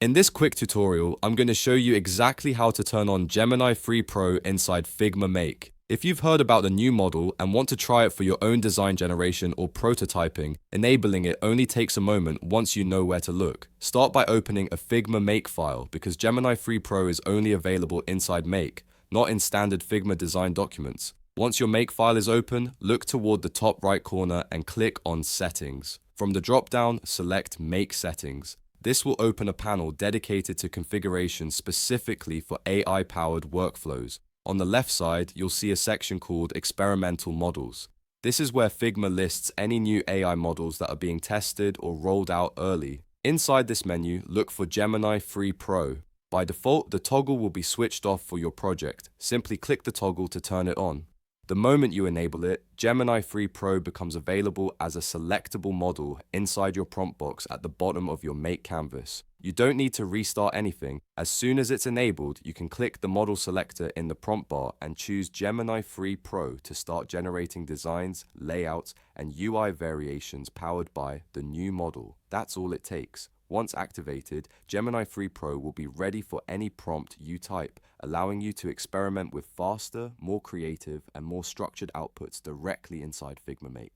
In this quick tutorial, I'm going to show you exactly how to turn on Gemini 3 Pro inside Figma Make. If you've heard about the new model and want to try it for your own design generation or prototyping, enabling it only takes a moment once you know where to look. Start by opening a Figma Make file because Gemini 3 Pro is only available inside Make, not in standard Figma design documents. Once your Make file is open, look toward the top right corner and click on Settings. From the drop-down, select Make Settings. This will open a panel dedicated to configuration specifically for AI-powered workflows. On the left side, you'll see a section called Experimental Models. This is where Figma lists any new AI models that are being tested or rolled out early. Inside this menu, look for Gemini 3 Pro. By default, the toggle will be switched off for your project. Simply click the toggle to turn it on. The moment you enable it, Gemini 3 Pro becomes available as a selectable model inside your prompt box at the bottom of your Make canvas. You don't need to restart anything. As soon as it's enabled, you can click the model selector in the prompt bar and choose Gemini 3 Pro to start generating designs, layouts, and UI variations powered by the new model. That's all it takes. Once activated, Gemini 3 Pro will be ready for any prompt you type, allowing you to experiment with faster, more creative, and more structured outputs directly inside Figma Make.